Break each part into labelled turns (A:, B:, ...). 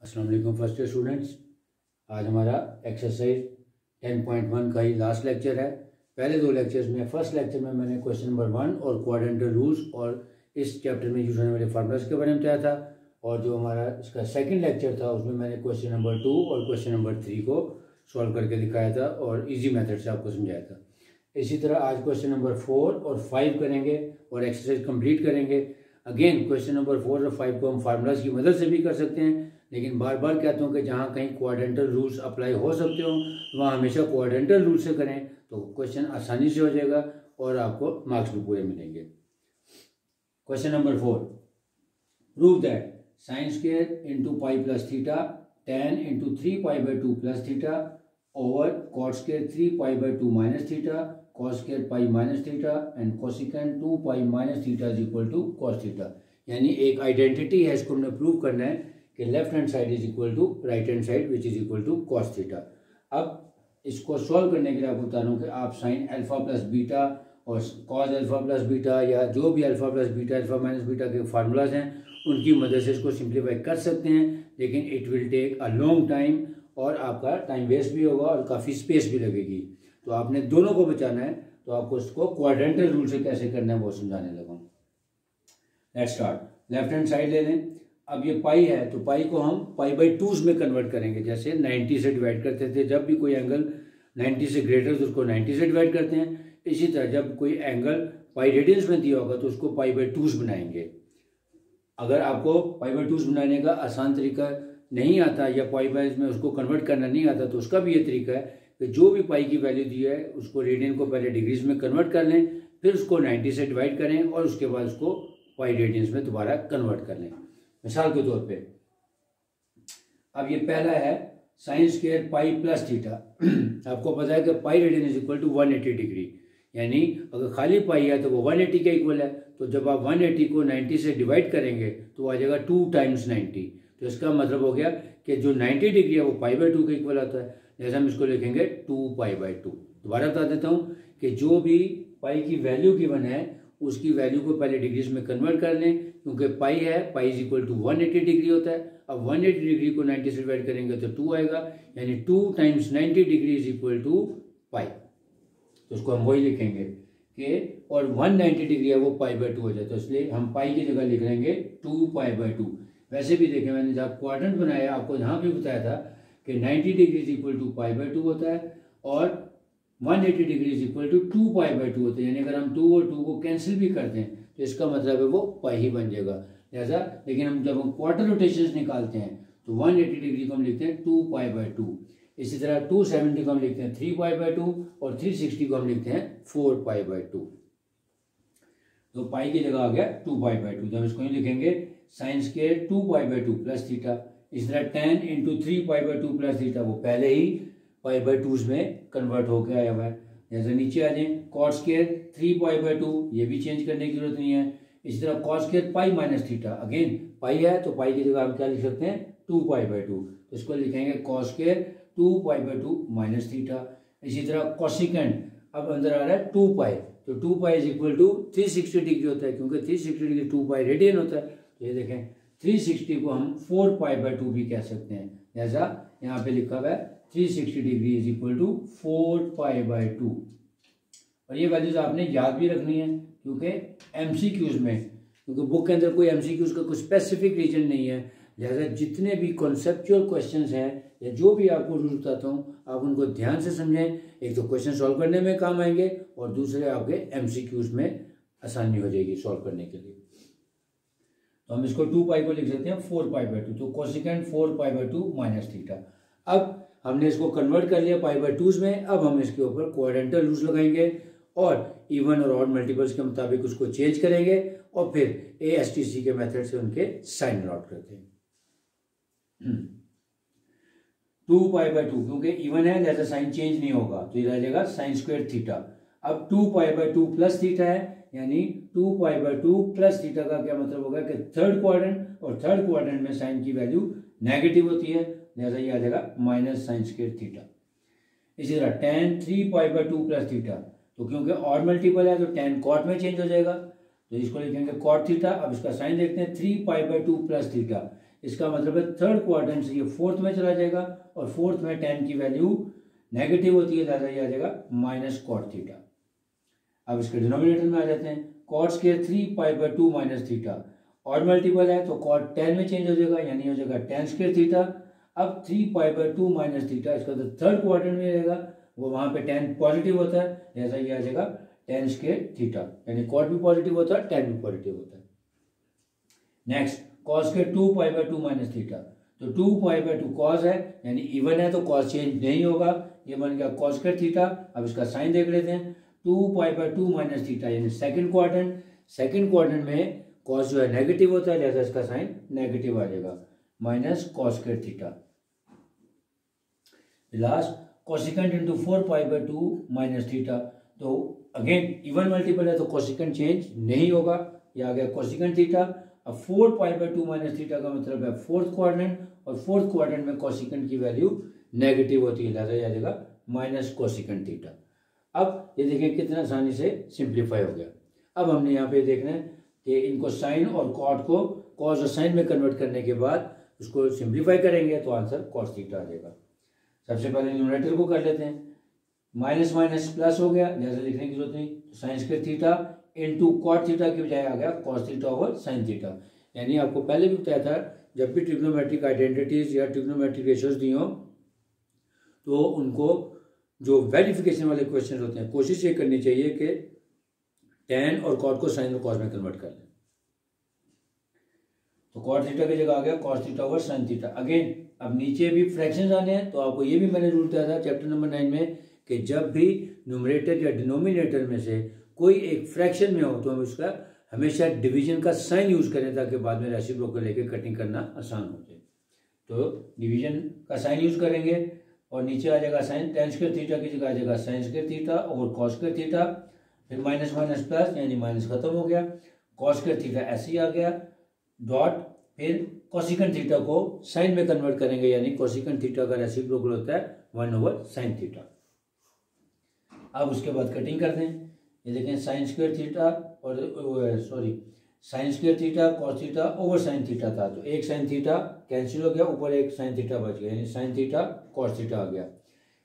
A: अस्सलाम वालेकुम first year students. आज हमारा एक्सरसाइज 10.1 का ही लास्ट लेक्चर है। पहले दो लेक्चर्स में, फर्स्ट लेक्चर में मैंने क्वेश्चन नंबर 1 और क्वाड्रेंटल रूल्स और इस चैप्टर में यूज होने वाले फार्मूलाज के बारे में बताया था, और जो हमारा इसका सेकंड लेक्चर था उसमें मैंने क्वेश्चन नंबर 2 और क्वेश्चन नंबर 3 को सॉल्व करके दिखाया था और इजी मेथड से आपको समझाया था। इसी तरह आज क्वेश्चन नंबर 4 और 5 करेंगे और एक्सरसाइज कंप्लीट करेंगे। अगेन क्वेश्चन नंबर 4 और 5 को हम फार्मूलाज की मदद से भी कर सकते हैं, लेकिन बार बार कहता हूँ कि जहाँ कहीं क्वाड्रेंटल रूल्स अप्लाई हो सकते हो वहाँ हमेशा क्वाड्रेंटल रूल से करें तो क्वेश्चन आसानी से हो जाएगा और आपको मार्क्स भी पूरे मिलेंगे। Question number 4, prove that sine square into pi plus theta tan into 3π/2 plus theta over cot square 3π/2 minus theta cos square pi minus theta and cosecant 2π minus theta is equal to cos theta. यानी एक identity है, इसको हमने prove करना है कि left hand side is equal to right hand side which is equal to cos theta. अब इसको सॉल्व करने के लिए आपको बता रहा हूँ कि आप साइन अल्फा प्लस बीटा और कॉस अल्फा प्लस बीटा या जो भी alpha plus beta alpha minus beta के फार्मूलाज हैं उनकी मदद से इसको सिंप्लीफाई कर सकते हैं, लेकिन it will take a long time और आपका टाइम वेस्ट भी होगा और काफ़ी स्पेस भी लगेगी। तो आपने दोनों को बचाना है, तो आपको इसको क्वाड्रेंटल रूल से कैसे करना है वो समझाने लगा हूँ। Let's start. Left hand side ले लें। अब ये पाई है तो पाई को हम π/2 में कन्वर्ट करेंगे, जैसे 90 से डिवाइड करते थे। जब भी कोई एंगल 90 से ग्रेटर तो उसको 90 से डिवाइड करते हैं। इसी तरह जब कोई एंगल पाई रेडियंस में दिया होगा तो उसको π/2 बनाएंगे। अगर आपको π/2 बनाने का आसान तरीका नहीं आता या पाई में उसको कन्वर्ट करना नहीं आता तो उसका भी ये तरीका है कि जो भी पाई की वैल्यू दी है उसको रेडियन को पहले डिग्रीज में कन्वर्ट कर लें, फिर उसको 90 से डिवाइड करें और उसके बाद उसको पाई रेडियंस में दोबारा कन्वर्ट कर लें। मिसाल के तौर पे अब ये पहला है sine square pi plus theta. आपको पता है कि pi radian is equal to 180 degree, यानी अगर खाली पाई है तो वो 180 के इक्वल है। तो जब आप 180 को 90 से डिवाइड करेंगे तो आ जाएगा 2 टाइम्स 90। तो इसका मतलब हो गया कि जो 90 डिग्री है वो π/2 के इक्वल आता है। जैसे हम इसको लिखेंगे 2π/2। दोबारा बता देता हूँ कि जो भी पाई की वैल्यू गिवन है उसकी वैल्यू को पहले डिग्रीज में कन्वर्ट कर लें, क्योंकि पाई है, pi is equal to 180 degree होता है। अब 180 डिग्री को 90 से डिवाइड करेंगे तो 2 आएगा, यानी 2 times 90 degree is equal to pi. तो उसको हम वही लिखेंगे कि और 190 डिग्री है वो π/2 हो जाए, तो इसलिए हम पाई की जगह लिख लेंगे 2π/2। वैसे भी देखें, मैंने जब क्वाड्रेंट बनाया आपको यहाँ भी बताया था कि 90 डिग्री इज इक्वल टू π/2 होता है और 180 डिग्री इज इक्वल टू 2π/2 होता है। यानी अगर हम 2 और 2 को कैंसिल भी करते हैं तो इसका मतलब है वो पाई ही बन जाएगा। लिहाजा लेकिन हम जब हम क्वार्टर रोटेशंस निकालते हैं तो 180 डिग्री को हम लिखते हैं 2π/2। इसी तरह 270 को हम लिखते हैं 3π/2 और 360 को हम लिखते हैं 4π/2। तो पाई की जगह आ गया 2π/2। जब इसको ही लिखेंगे साइन स्क्वायर 2π/2 प्लस थीटा। इस तरह tan इंटू 3π/2 प्लस थीटा वो पहले ही π/2 में कन्वर्ट होकर आया हुआ है। जैसे नीचे आ जाए कॉट स्क्वायर 3π/2, ये भी चेंज करने की जरूरत नहीं है। इसी तरह cot square pi minus theta, again pi है तो पाई की जगह हम क्या लिख सकते हैं 2π/2। तो इसको लिखेंगे कॉट स्क्वायर 2π/2 माइनस थीटा। इसी तरह कोसिकेंट अब अंदर आ रहा है 2π, तो 2π इज इक्वल टू 360 डिग्री होता है, क्योंकि 360 डिग्री 2π रेडियन होता है। तो ये देखें 360 को हम 4π/2 भी कह सकते हैं। जैसा यहाँ पे लिखा हुआ है 360 डिग्री इज इक्वल टू 4π/2। और ये वैल्यूज आपने याद भी रखनी है, क्योंकि एमसीक्यूज में, क्योंकि बुक के अंदर कोई एमसीक्यूज का कुछ स्पेसिफिक रीजन नहीं है। जैसे जितने भी कॉन्सेप्चुअल क्वेश्चंस हैं या जो भी आपको रूल बताता हूँ आप उनको ध्यान से समझें। एक तो क्वेश्चन सॉल्व करने में काम आएंगे और दूसरे आपके एमसीक्यूज में आसानी हो जाएगी सॉल्व करने के लिए। तो हम इसको 2π को लिख सकते हैं 4π/2, तो कोसिकेंट 4π/2 माइनस थीटा। अब हमने इसको कन्वर्ट कर लिया π/2 में। अब हम इसके ऊपर क्वाड्रेंटल रूल्स लगाएंगे और इवन और ऑड मल्टीपल्स के मुताबिक उसको चेंज करेंगे और फिर ASTC के मेथड से उनके साइन नोट करते हैं। 2π/2 क्योंकि इवन है, जैसा साइन चेंज नहीं होगा तो ये रह जाएगा साइन स्क्वायर थीटा। अब 2π/2 प्लस थीटा है, यानी 2π/2 प्लस थीटा का क्या मतलब होगा कि थर्ड क्वाड्रेंट, और थर्ड क्वाड्रेंट में साइन की वैल्यू नेगेटिव होती है, जैसा ये आ जाएगा माइनस साइन स्क्वायर थीटा। इसी तरह tan 3π/2 प्लस थीटा, तो क्योंकि और मल्टीपल है तो tan कॉट में चेंज हो जाएगा, तो इसको लिखेंगे कॉट थीटा। अब इसका साइन देखते हैं 3π/2 प्लस थीटा, इसका मतलब है थर्ड क्वाड्रेंट से ये फोर्थ में चला जाएगा और फोर्थ में tan की वैल्यू नेगेटिव होती है, लिहाजा ये आ जाएगा माइनस कॉट थीटा। अब इसके डिनोमिनेटर में आ जाते हैं, कॉट स्क्वायर 3π/2 माइनस थीटा, और मल्टीपल है तो कॉट tan में चेंज हो जाएगा, यानी हो जाएगा tan स्क्वायर थीटा। अब 3π/2 माइनस थीटा, इसका तो थर्ड क्वाड्रेंट में रहेगा, वो वहां पे tan पॉजिटिव होता है, लिहाजा ये आ जाएगा tan स्क्वायर थीटा, यानी कॉट भी पॉजिटिव होता है, tan भी पॉजिटिव होता है। Next cos square 2π/2 minus theta, तो 2π/2 कॉस है, यानी इवन है तो कॉस चेंज नहीं होगा, ये बन गया कॉस स्क्वायर थीटा। अब इसका साइन देख लेते हैं, 2π/2 माइनस थीटा यानी सेकंड क्वाड्रेंट में कॉस जो है नेगेटिव होता है, लिहाजा इसका साइन नेगेटिव आ जाएगा, minus cos square theta. Last cosecant into 4π/2 minus theta, तो अगेन इवन मल्टीपल है तो कोसिकेंट चेंज नहीं होगा, ये आ गया कोसिकेंट थीटा। अब 4π/2 माइनस थीटा का मतलब है फोर्थ क्वाड्रेंट, और फोर्थ क्वाड्रेंट में कोसिकेंट की वैल्यू नेगेटिव होती है, लिहाजा ये आ जाएगा माइनस कोसिकेंट थीटा। अब ये देखें कितना आसानी से सिंप्लीफाई हो गया। अब हमने यहाँ पे देखना है कि इनको साइन और कॉट को कॉस और साइन में कन्वर्ट करने के बाद उसको सिंप्लीफाई करेंगे तो आंसर कॉस थीटा आ जाएगा। सबसे पहले न्यूमरेटर को कर लेते हैं, माइनस माइनस प्लस हो गया, लिहाजा लिखने की जरूरत नहीं, तो sine square theta into cot theta की बजाय आ गया cos theta over sine theta. यानी आपको पहले भी बताया था, जब भी ट्रिग्नोमेट्रिक आइडेंटिटीज या ट्रिग्नोमेट्रिक रेशियोज दी हो तो उनको जो वेरिफिकेशन वाले क्वेश्चन होते हैं, कोशिश ये करनी चाहिए कि tan और कॉट को साइन और कॉस में कन्वर्ट कर लें। तो कॉट थीटा की जगह आ गया cos theta over sine theta. Again अब नीचे भी फ्रैक्शंस आने हैं, तो आपको ये भी मैंने रूल बताया था चैप्टर नंबर 9 में कि जब भी न्यूमरेटर या डिनोमिनेटर में से कोई एक फ्रैक्शन में हो तो हम उसका हमेशा डिवीजन का साइन यूज करें, ताकि बाद में रेसिप्रोकल लेके कटिंग करना आसान हो जाए। तो डिवीजन का साइन यूज करेंगे और नीचे आ जाएगा साइन, tan स्क्वायर थीटा की जगह आ जाएगा साइन स्क्वायर थीटा और कॉस स्क्वायर थीटा, फिर माइनस माइनस प्लस यानी माइनस खत्म हो गया, कॉस स्क्वायर थीटा ऐसे ही आ गया डॉट, फिर कोसिकेंट थीटा को साइन में कन्वर्ट करेंगे, यानी कोसिकेंट थीटा का रेसिप्रोकल होता है 1/sin थीटा। अब उसके बाद कटिंग कर दें, ये देखें साइन स्क्वायर थीटा और sign square theta cos theta over sine theta था, तो एक साइन थीटा कैंसिल हो गया, ऊपर एक साइन थीटा बच गया, यानी साइन थीटा कॉस थीटा आ गया।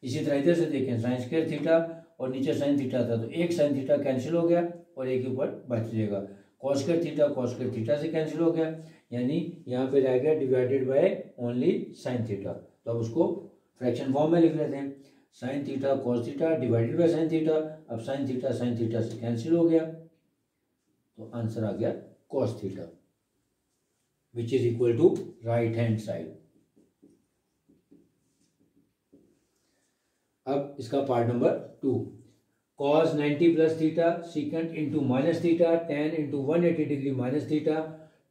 A: इसी तरह इधर से देखें साइन स्क्वायर थीटा और नीचे साइन थीटा था, तो एक साइन थीटा कैंसिल हो गया और एक ऊपर बच जाएगा, कॉस स्क्वायर थीटा से कैंसिल हो गया, यानी यहाँ पे रह गया divided by only sine theta. तो अब उसको फ्रैक्शन फॉर्म में लिख लेते हैं, sine theta cos theta divided by sine theta. अब साइन थीटा से कैंसिल हो गया, तो आंसर आ गया cos theta, which is equal to right hand side. अब इसका part number 2, cos 90 plus theta secant into minus theta tan into 180 degree minus theta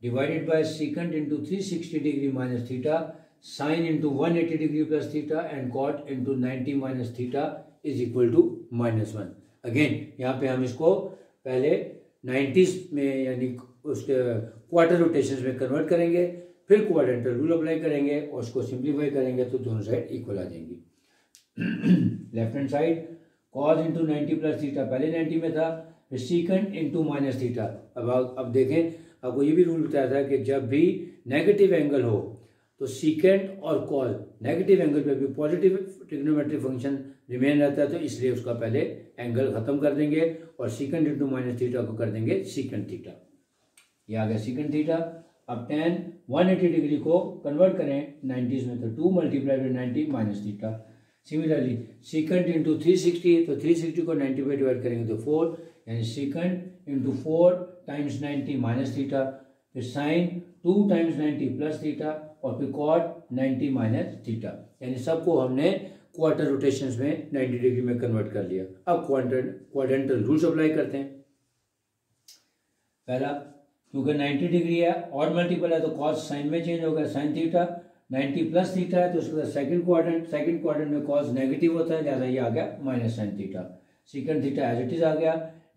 A: divided by secant into 360 degree minus theta sine into 180 degree plus theta and cot into 90 minus theta is equal to -1। Again यहाँ पे हम इसको पहले 90s में यानी उसके quarter rotations में convert करेंगे, फिर क्वाड्रेंटल रूल अप्लाई करेंगे और उसको सिंप्लीफाई करेंगे तो दोनों साइड इक्वल आ जाएंगी। Left hand side cos into 90 plus theta पहले 90 में था, फिर सीकेंट इंटू माइनस थीटा। अब देखें, आपको ये भी रूल बताया था कि जब भी नेगेटिव एंगल हो तो सीकेंट और कॉस नेगेटिव एंगल पे भी पॉजिटिव ट्रिग्नोमेट्रिक फंक्शन रिमेन रहता है, तो इसलिए उसका पहले एंगल खत्म कर देंगे और सीकेंट इंटू माइनस थीटा को कर देंगे सीकेंट थीटा। ये आ गया सीकेंट थीटा। अब tan 180 डिग्री को कन्वर्ट करें 90s में, तो 2 multiply by 90 minus theta. Similarly secant into 360, तो 360 को 90 पे डिवाइड करेंगे तो 4, यानी secant into 4 times 90 minus theta, फिर साइन 2 टाइम्स 90 प्लस थीटा और फिर कॉट 90 माइनस थीटा, यानी सबको हमने क्वार्टर रोटेशंस में 90 डिग्री में कन्वर्ट कर लिया। अब क्वाड्रेंटल रूल्स अप्लाई करते हैं। पहला, क्योंकि 90 डिग्री है और मल्टीपल है तो कॉस साइन में चेंज होगा, साइन थीटा 90 प्लस थीटा है तो उसके बाद सेकंड क्वाड्रेंट में कॉस नेगेटिव होता है, लिहाजा ये आ गया minus sine theta. Second theta as it is आ गया,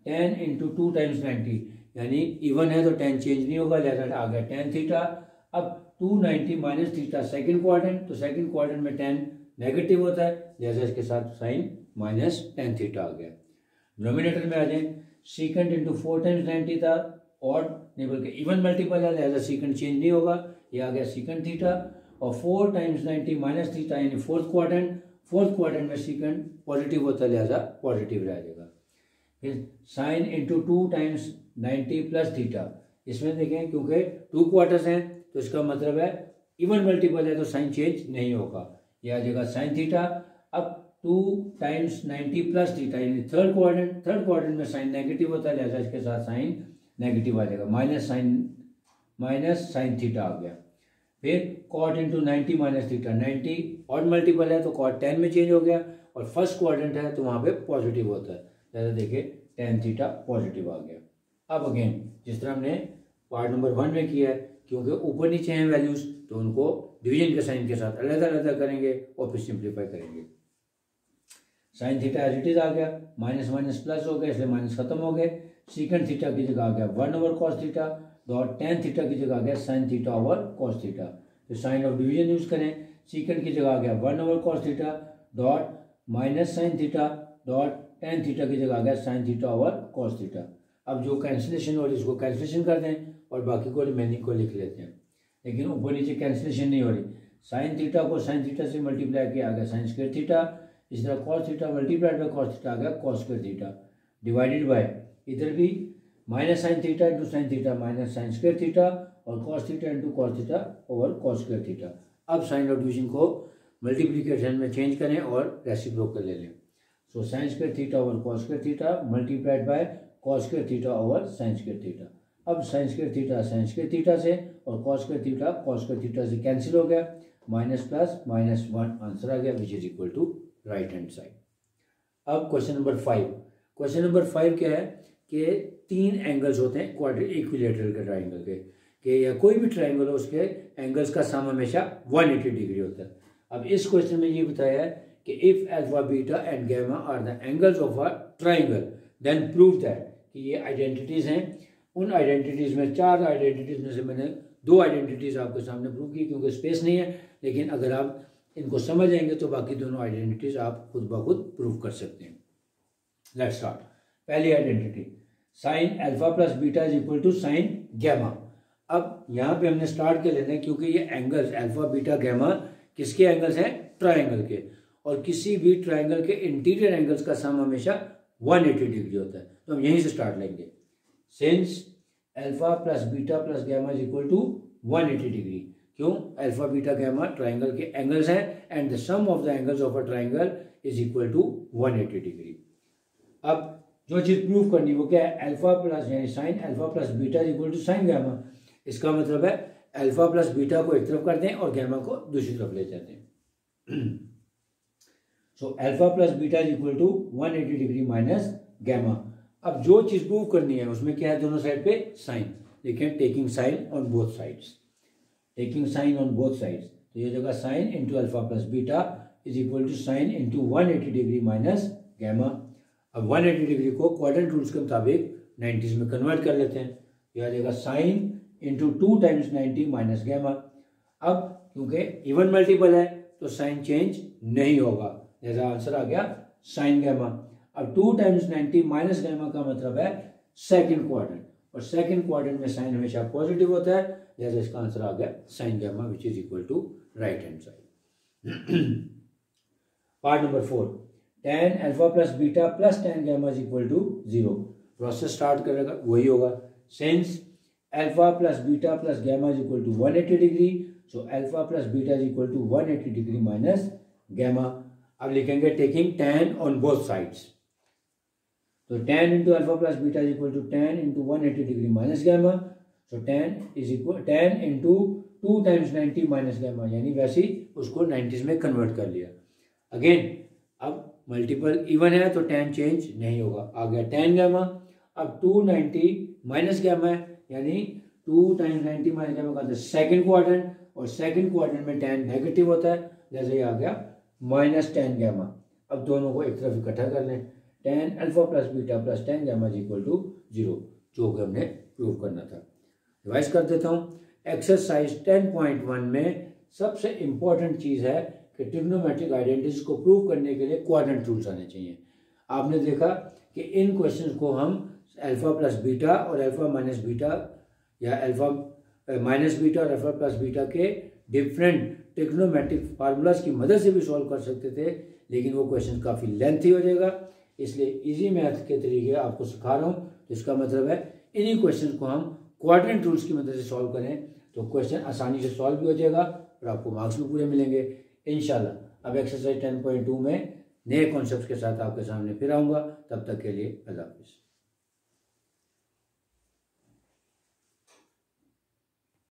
A: tan इंटू 2 टाइम्स 90, यानी इवन है तो tan चेंज नहीं होगा, लिहाजा आ गया tan थीटा। अब 290 माइनस थीटा सेकंड क्वाड्रेंट, तो सेकंड क्वाड्रेंट में tan नेगेटिव होता है, लिहाजा इसके साथ साइन माइनस tan थीटा आ गया। डिनोमिनेटर में आ जाए, सीकेंट इंटू 4 टाइम्स 90 था ऑड नहीं बल्कि इवन मल्टीपल है, लिहाजा सीकेंड चेंज नहीं होगा, ये आ गया सीकेंड थीटा। और 4 टाइम्स 90 माइनस थीटा यानी फोर्थ क्वाड्रेंट में सीकेंड पॉजिटिव होता है, लिहाजा पॉजिटिव रह जाएगा। फिर sign into 2 times 90 plus theta, इसमें देखें क्योंकि 2 क्वार्टर्स हैं तो इसका मतलब है इवन मल्टीपल है तो साइन चेंज नहीं होगा, यह आ जाएगा साइन थीटा। अब 2 टाइम्स 90 प्लस थीटा यानी थर्ड क्वाड्रेंट में साइन नेगेटिव होता है, लिहाजा इसके साथ साइन नेगेटिव आ जाएगा, माइनस साइन थीटा आ गया। फिर cot into 90 minus theta, 90 odd multiple है तो कॉट 10 में चेंज हो गया, और फर्स्ट क्वाड्रेंट है तो वहाँ पे पॉजिटिव होता है, लिहाजा देखिए टेन थीटा पॉजिटिव आ गया। अब अगेन जिस तरह हमने पार्ट नंबर 1 में किया है, क्योंकि ऊपर नीचे हैं वैल्यूज तो उनको डिवीजन के साइन के साथ अलग अलग करेंगे और फिर सिंप्लीफाई करेंगे। Sine theta as it is आ गया, माइनस माइनस प्लस हो गया इसलिए माइनस खत्म हो गए। सीकेंड थीटा की जगह आ गया 1 over cos theta, dot tan theta की जगह आ गया sine theta over cos theta. तो साइन ऑफ डिवीजन यूज करें, सीकेंड की जगह आ गया 1 over cos theta, dot minus sine theta, dot tan theta की जगह आ गया sine theta over cos theta. अब जो कैंसिलेशन हो रही है इसको कैंसिलेशन कर दें और बाकी को रिमेनिंग को लिख लेते हैं, लेकिन ऊपर नीचे कैंसिलेशन नहीं हो रही। साइन थीटा को साइन थीटा से मल्टीप्लाई किया आ गया साइन स्क्वायर थीटा, इस तरह cos theta multiplied by cos theta आ गया cos square theta, divided by इधर भी minus sine theta into sine theta minus sine square theta, और cos theta into cos theta over cos square theta. अब sine of division को multiplication में change करें और रेसिप्रोकल ले लें। So sine square theta over cos square theta multiplied by cos square theta over sine square theta. अब sine square theta से और कॉस स्क्वायर थीटा से कैंसिल हो गया, माइनस प्लस माइनस 1 आंसर आ गया which is equal to right hand side. अब question number 5 क्या है कि 3 एंगल्स होते हैं क्वाड्रेंट इक्विलेटरल के ट्राइंगल के या कोई भी ट्राइंगल हो उसके एंगल्स का सम हमेशा 180 डिग्री होता है। अब इस क्वेश्चन में ये बताया है कि if alpha beta and gamma are the angles of a triangle then prove that, कि ये आइडेंटिटीज हैं। उन आइडेंटिटीज में 4 आइडेंटिटीज में से मैंने 2 आइडेंटिटीज आपके सामने प्रूव की क्योंकि स्पेस नहीं है, लेकिन अगर आप इनको समझ जाएंगे तो बाकी दोनों आइडेंटिटीज आप खुद ब खुद प्रूव कर सकते हैं। Let's start. पहली identity sine alpha plus beta is equal to sine gamma. अब यहाँ पे हमने स्टार्ट कर लेना है क्योंकि ये एंगल्स अल्फा बीटा गैमा किसके एंगल्स हैं? ट्राइंगल के, और किसी भी ट्राइंगल के इंटीरियर एंगल्स का सम हमेशा 180 डिग्री होता है, तो हम यहीं से स्टार्ट लेंगे। Since alpha plus beta plus gamma is equal to 180 degree, क्यों? अल्फा बीटा गैमा ट्राइंगल के एंगल्स हैं and the sum of the angles of a triangle is equal to 180 degree. अब जो चीज प्रूव करनी वो क्या है? अल्फा प्लस यानी sine alpha plus beta is equal to sine gamma. इसका मतलब है अल्फा प्लस बीटा को एक तरफ कर दें और गैमा को दूसरी तरफ ले जाते हैं। So alpha plus beta is equal to 180 degree minus gamma. अब जो चीज प्रूव करनी है उसमें क्या है? दोनों साइड पे साइन, देखें taking sine on both sides, taking sine on both sides, तो ये जगह sine into alpha plus beta is equal to sine into 180 degree minus gamma. अब 180 डिग्री को क्वाड्रेंट रूल्स के मुताबिक 90s में कन्वर्ट कर लेते हैं, यह आ जाएगा sine into 2 times 90 minus gamma. अब क्योंकि इवन मल्टीपल है तो साइन चेंज नहीं होगा, जैसा आंसर आ गया साइन गैमा। अब 2 टाइम्स 90 माइनस गैमा का मतलब है सेकंड क्वाड्रेंट, और सेकंड क्वाड्रेंट में साइन हमेशा पॉजिटिव होता है, जैसा इसका आंसर आ गया sine gamma which is equal to right hand side. Part number 4 tan alpha plus beta plus tan gamma is equal to 0। Process start करेगा वही होगा। Since alpha plus beta plus gamma is equal to 180 degree, so alpha plus beta is equal to 180 degree minus gamma. अब लिखेंगे taking tan on both sides, तो tan into alpha plus beta is equal to tan into 180 degree minus gamma. So tan into 2 times 90 minus gamma, यानी वैसे ही उसको 90s में convert कर लिया। Again अब मल्टीपल इवन है तो tan चेंज नहीं होगा, आ गया tan गैमा। अब 290 माइनस गैमा है, यानी 2 टाइम्स 90 माइनस गैमा का सेकंड क्वाड्रेंट, और सेकंड क्वाड्रेंट में tan नेगेटिव होता है, जैसे ये आ गया माइनस tan गैमा। अब दोनों को एक तरफ इकट्ठा कर लें, tan alpha plus beta plus tan gamma is equal to 0, जो कि हमने प्रूव करना था। रिवाइज कर देता हूँ। एक्सरसाइज 10.1 में सबसे इंपॉर्टेंट चीज़ है कि ट्रिग्नोमेट्रिक आइडेंटिटीज को प्रूव करने के लिए क्वाड्रेंट रूल्स आने चाहिए। आपने देखा कि इन क्वेश्चंस को हम अल्फ़ा प्लस बीटा और अल्फ़ा माइनस बीटा या अल्फ़ा माइनस बीटा और अल्फ़ा प्लस बीटा के डिफरेंट ट्रिग्नोमेट्रिक फार्मूलाज की मदद से भी सॉल्व कर सकते थे, लेकिन वो क्वेश्चन काफ़ी लेंथी हो जाएगा, इसलिए इजी मैथ के तरीके आपको सिखा रहा हूँ। तो इसका मतलब है इन्हीं क्वेश्चन को हम क्वाड्रेंट रूल्स की मदद से सॉल्व करें तो क्वेश्चन आसानी से सॉल्व भी हो जाएगा और आपको मार्क्स भी पूरे मिलेंगे इंशाल्लाह। अब एक्सरसाइज 10.2 में नए कॉन्सेप्ट के साथ आपके सामने फिर आऊँगा, तब तक के लिए अल्लाह हाफिज़।